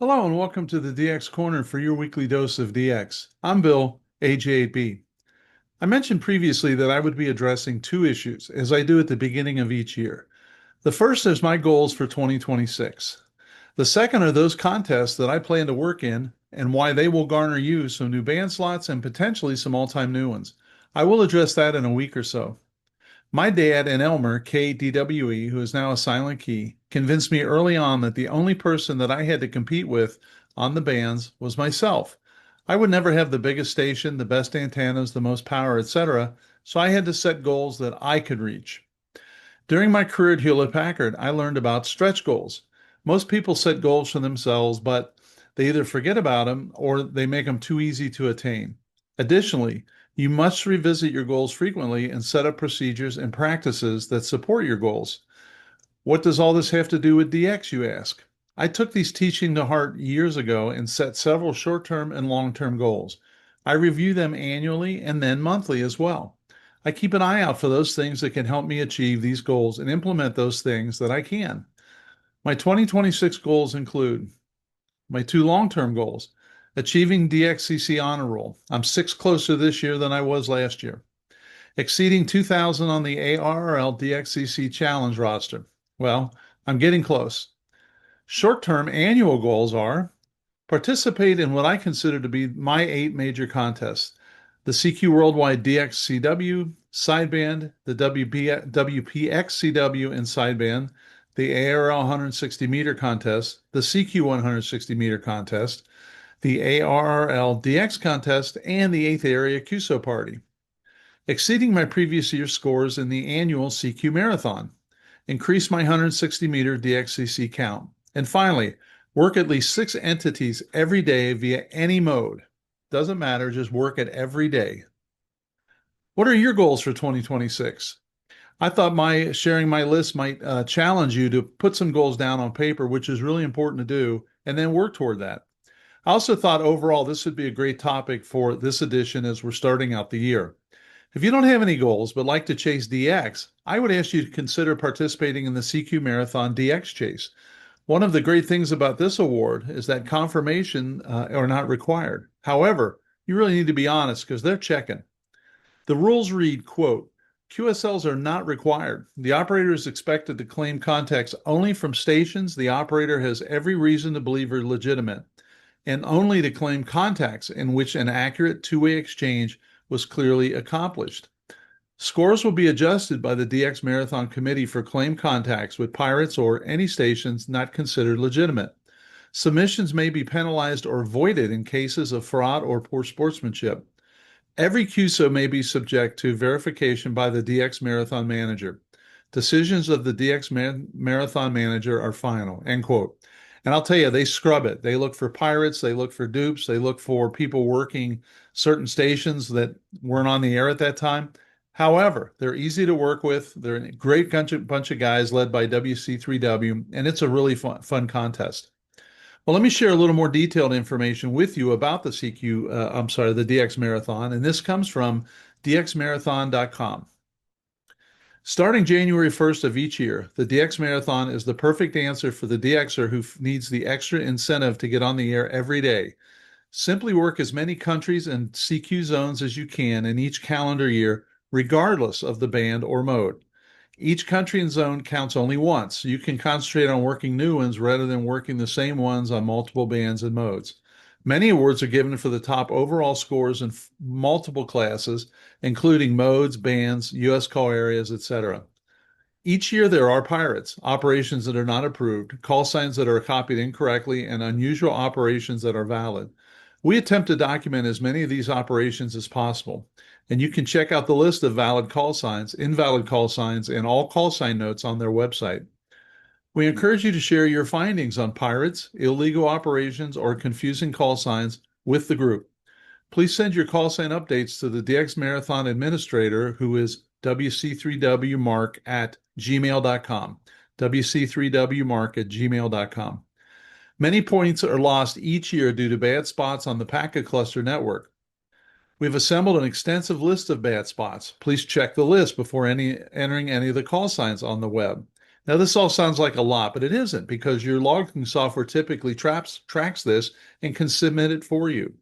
Hello and welcome to the DX Corner for your weekly dose of DX. I'm Bill, AJ8B. I mentioned previously that I would be addressing two issues, as I do at the beginning of each year. The first is my goals for 2026. The second are those contests that I plan to work in and why they will garner you some new band slots and potentially some all-time new ones. I will address that in a week or so. My dad and Elmer, KDWE, who is now a silent key, convinced me early on that the only person that I had to compete with on the bands was myself. I would never have the biggest station, the best antennas, the most power, etc., so I had to set goals that I could reach. During my career at Hewlett Packard, I learned about stretch goals. Most people set goals for themselves, but they either forget about them or they make them too easy to attain. Additionally, you must revisit your goals frequently and set up procedures and practices that support your goals. What does all this have to do with DX, you ask? I took these teaching to heart years ago and set several short-term and long-term goals. I review them annually and then monthly as well. I keep an eye out for those things that can help me achieve these goals and implement those things that I can. My 2026 goals include my two long-term goals: achieving DXCC honor roll. I'm six closer this year than I was last year. Exceeding 2,000 on the ARRL DXCC challenge roster. Well, I'm getting close. Short-term annual goals are participate in what I consider to be my 8 major contests: the CQ Worldwide DXCW, Sideband, the WPXCW and Sideband, the ARL 160-meter contest, the CQ 160-meter contest, the ARRL DX contest, and the 8th Area QSO Party. Exceeding my previous year's scores in the annual CQ Marathon. Increase my 160-meter DXCC count. And finally, work at least 6 entities every day via any mode. Doesn't matter, just work it every day. What are your goals for 2026? I thought my sharing my list might challenge you to put some goals down on paper, which is really important to do, and then work toward that. I also thought overall this would be a great topic for this edition as we're starting out the year. If you don't have any goals but like to chase DX, I would ask you to consider participating in the CQ Marathon DX Chase. One of the great things about this award is that confirmation are not required. However, you really need to be honest because they're checking. The rules read, quote, QSLs are not required. The operator is expected to claim contacts only from stations the operator has every reason to believe are legitimate, and only to claim contacts in which an accurate two-way exchange was clearly accomplished. Scores will be adjusted by the DX Marathon Committee for claim contacts with pirates or any stations not considered legitimate. Submissions may be penalized or voided in cases of fraud or poor sportsmanship. Every QSO may be subject to verification by the DX Marathon Manager. Decisions of the DX Marathon Manager are final, end quote. And I'll tell you, they scrub it. They look for pirates, they look for dupes, they look for people working certain stations that weren't on the air at that time. However, they're easy to work with. They're a great bunch of guys led by WC3W, and it's a really fun contest. Well, let me share a little more detailed information with you about the the DX Marathon, and this comes from dxmarathon.com. Starting January 1st of each year, the DX Marathon is the perfect answer for the DXer who needs the extra incentive to get on the air every day. Simply work as many countries and CQ zones as you can in each calendar year, regardless of the band or mode. Each country and zone counts only once, so you can concentrate on working new ones rather than working the same ones on multiple bands and modes. Many awards are given for the top overall scores in multiple classes, including modes, bands, U.S. call areas, etc. Each year there are pirates, operations that are not approved, call signs that are copied incorrectly, and unusual operations that are valid. We attempt to document as many of these operations as possible, and you can check out the list of valid call signs, invalid call signs, and all call sign notes on their website. We encourage you to share your findings on pirates, illegal operations, or confusing call signs with the group. Please send your call sign updates to the DX Marathon Administrator, who is WC3WMark at gmail.com. WC3WMark at gmail.com. Many points are lost each year due to bad spots on the packet cluster network. We've assembled an extensive list of bad spots. Please check the list before entering any of the call signs on the web. Now, this all sounds like a lot, but it isn't because your logging software typically tracks this and can submit it for you.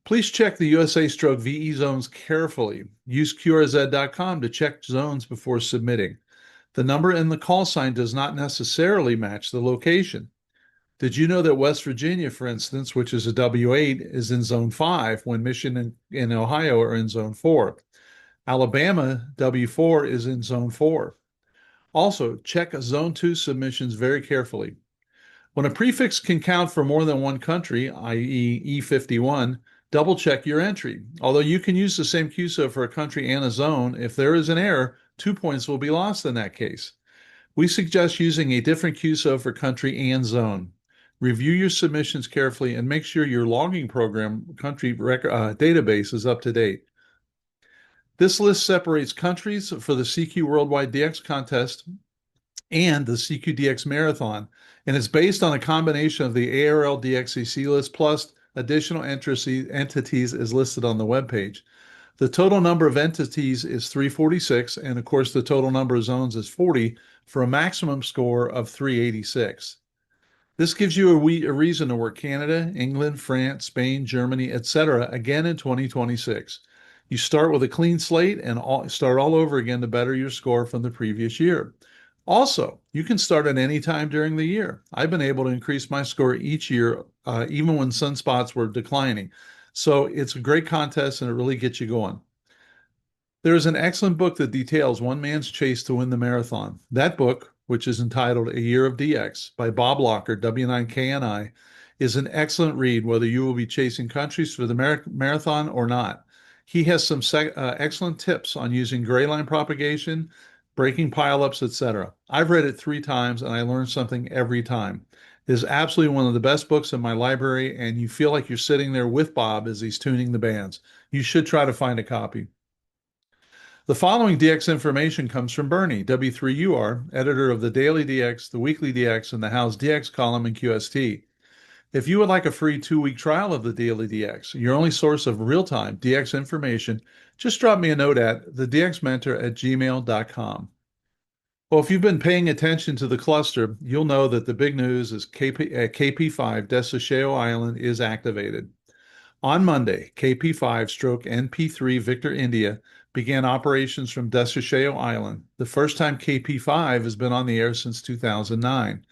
Please check the USA/VE zones carefully. Use QRZ.com to check zones before submitting. The number and the call sign does not necessarily match the location. Did you know that West Virginia, for instance, which is a W8, is in Zone 5 when Michigan and Ohio are in Zone 4? Alabama, W4, is in Zone 4. Also, check Zone 2 submissions very carefully. When a prefix can count for more than one country, i.e. E51, double check your entry. Although you can use the same QSO for a country and a zone, if there is an error, 2 points will be lost in that case. We suggest using a different QSO for country and zone. Review your submissions carefully and make sure your logging program country database is up to date. This list separates countries for the CQ Worldwide DX Contest and the CQ DX Marathon, and it's based on a combination of the ARL DXCC list plus additional entities is listed on the webpage. The total number of entities is 346, and of course, the total number of zones is 40 for a maximum score of 386. This gives you a reason to work Canada, England, France, Spain, Germany, etc. again in 2026. You start with a clean slate and start all over again to better your score from the previous year. Also, you can start at any time during the year. I've been able to increase my score each year, even when sunspots were declining. So it's a great contest and it really gets you going. There is an excellent book that details one man's chase to win the marathon. That book, which is entitled A Year of DX by Bob Locker, W9KNI, is an excellent read whether you will be chasing countries for the marathon or not. He has some excellent tips on using gray line propagation, breaking pileups, etc. I've read it 3 times and I learned something every time. It is absolutely one of the best books in my library, and you feel like you're sitting there with Bob as he's tuning the bands. You should try to find a copy. The following DX information comes from Bernie, W3UR, editor of the DailyDX, the WeeklyDX, and the How's DX column in QST. If you would like a free 2-week trial of the DailyDX, your only source of real-time DX information, just drop me a note at thedxmentor@gmail.com. Well, if you've been paying attention to the cluster, you'll know that the big news is KP5 Desecheo Island is activated. On Monday, KP5/NP3 Victor India began operations from Desecheo Island, the first time KP5 has been on the air since 2009.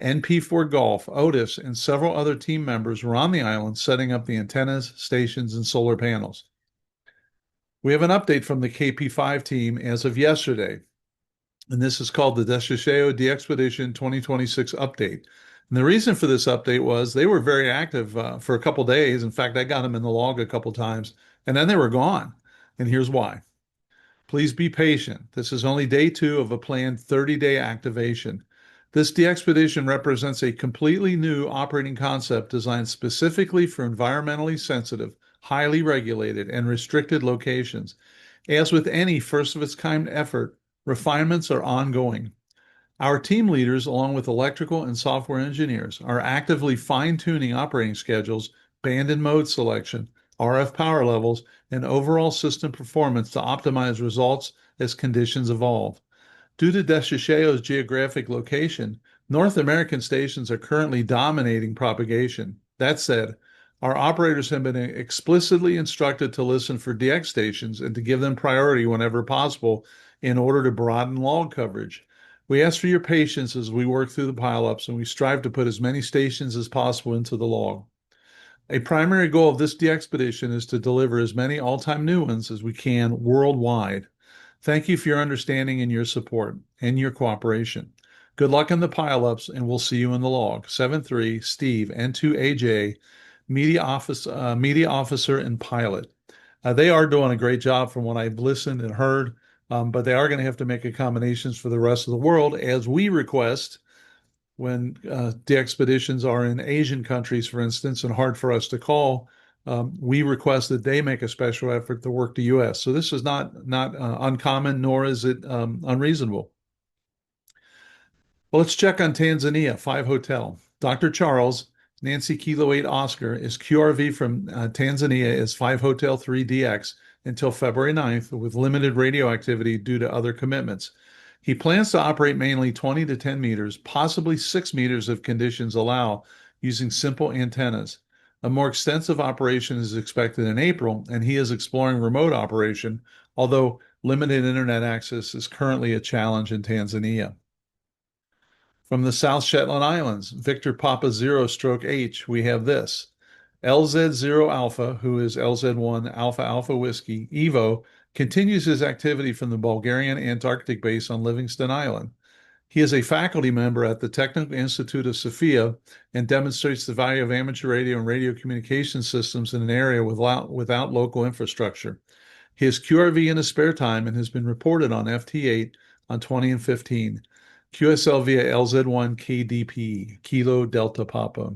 NP4 Golf, Otis, and several other team members were on the island setting up the antennas, stations, and solar panels. We have an update from the KP5 team as of yesterday, and this is called the Desecheo DXpedition 2026 update. And the reason for this update was they were very active for a couple days. In fact, I got them in the log a couple times, and then they were gone. And here's why. Please be patient. This is only day 2 of a planned 30-day activation. This DXpedition represents a completely new operating concept designed specifically for environmentally sensitive, highly regulated, and restricted locations. As with any first-of-its-kind effort, refinements are ongoing. Our team leaders, along with electrical and software engineers, are actively fine-tuning operating schedules, band and mode selection, RF power levels, and overall system performance to optimize results as conditions evolve. Due to Desecheo's geographic location, North American stations are currently dominating propagation. That said, our operators have been explicitly instructed to listen for DX stations and to give them priority whenever possible in order to broaden log coverage. We ask for your patience as we work through the pileups, and we strive to put as many stations as possible into the log. A primary goal of this DXpedition is to deliver as many all-time new ones as we can worldwide. Thank you for your understanding and your support and your cooperation. Good luck in the pileups, and we'll see you in the log. 7-3, Steve, N2AJ, media officer and pilot. They are doing a great job from what I've listened and heard, but they are going to have to make accommodations for the rest of the world, as we request when DXpeditions are in Asian countries, for instance, and hard for us to call. We request that they make a special effort to work the U.S. So this is not uncommon, nor is it unreasonable. Well, let's check on Tanzania, 5 Hotel. Dr. Charles, Nancy Kilo 8 Oscar, is QRV from Tanzania as 5 Hotel 3 DX until February 9th with limited radio activity due to other commitments. He plans to operate mainly 20 to 10 meters, possibly 6 meters if conditions allow, using simple antennas. A more extensive operation is expected in April, and he is exploring remote operation, although limited internet access is currently a challenge in Tanzania. From the South Shetland Islands, Victor Papa Zero Stroke H, we have this. LZ0 Alpha, who is LZ1 Alpha Alpha Whiskey, Evo, continues his activity from the Bulgarian Antarctic base on Livingston Island. He is a faculty member at the Technical Institute of Sofia and demonstrates the value of amateur radio and radio communication systems in an area without local infrastructure. He has QRV in his spare time and has been reported on FT8 on 20 and 15. QSL via LZ1 KDP, Kilo Delta Papa.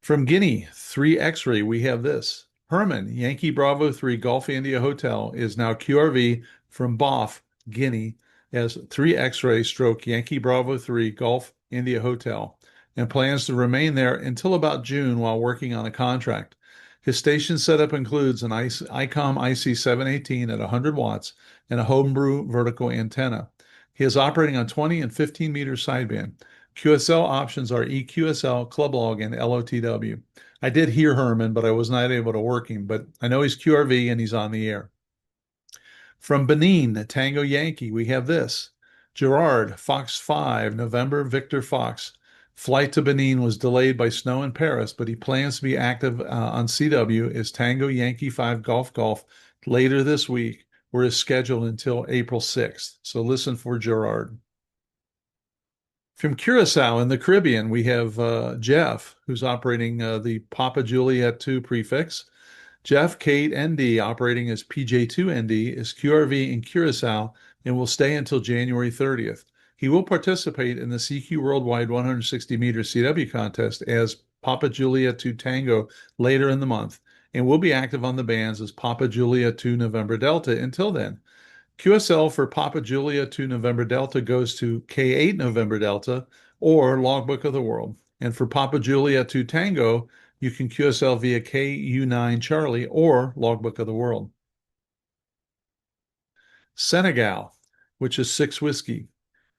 From Guinea, 3 X-ray, we have this. Herman, Yankee Bravo 3 Golf India Hotel, is now QRV from BOF, Guinea, as 3 X-ray stroke Yankee Bravo 3 Golf India Hotel, and plans to remain there until about June while working on a contract. His station setup includes an ICOM IC718 at 100 watts and a homebrew vertical antenna. He is operating on 20 and 15 meter sideband. QSL options are EQSL, Clublog, and LOTW. I did hear Herman, but I was not able to work him, but I know he's QRV and he's on the air. From Benin, Tango Yankee, we have this. Gerard, Fox 5, November Victor Fox. Flight to Benin was delayed by snow in Paris, but he plans to be active on CW as Tango Yankee 5 Golf Golf later this week, where is scheduled until April 6th. So listen for Gerard. From Curacao in the Caribbean, we have Jeff, who's operating the Papa Juliet 2 prefix. Jeff Kate ND, operating as PJ2 ND, is QRV in Curacao and will stay until January 30th. He will participate in the CQ Worldwide 160-meter CW contest as Papa Juliet 2 Tango later in the month and will be active on the bands as Papa Juliet 2 November Delta until then. QSL for Papa Julia 2 November Delta goes to K8 November Delta or Logbook of the World. And for Papa Julia 2 Tango, you can QSL via KU9 Charlie or Logbook of the World. Senegal, which is 6 Whiskey.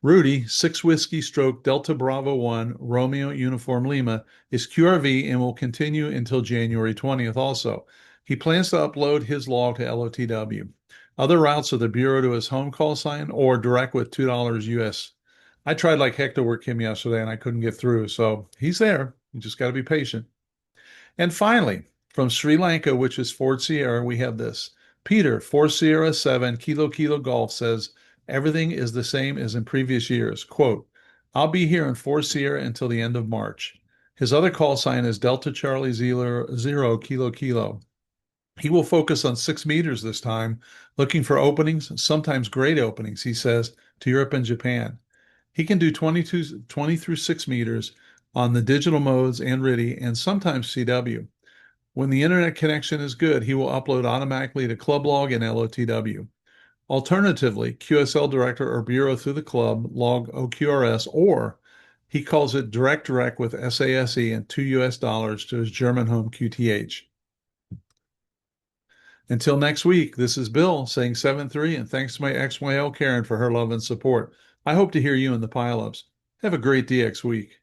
Rudy, 6 Whiskey stroke Delta Bravo 1 Romeo Uniform Lima, is QRV and will continue until January 20th also. He plans to upload his log to LOTW. Other routes are the Bureau to his home call sign or direct with $2 US. I tried like heck to work him yesterday and I couldn't get through, so he's there. You just got to be patient. And finally, from Sri Lanka, which is Fort Sierra, we have this. Peter, 4 Sierra 7 Kilo Kilo Golf says, everything is the same as in previous years. Quote, I'll be here in 4 Sierra until the end of March. His other call sign is Delta Charlie 0 Kilo Kilo. He will focus on 6 meters this time, looking for openings, sometimes great openings, he says, to Europe and Japan. He can do 20 through 6 meters on the digital modes and RIDI and sometimes CW. When the internet connection is good, he will upload automatically to Clublog and LOTW. Alternatively, QSL Director or Bureau through the club, log OQRS, or he calls it direct with SASE and $2 to his German home QTH. Until next week, this is Bill saying 7-3, and thanks to my ex-YL Karen for her love and support. I hope to hear you in the pileups. Have a great DX week.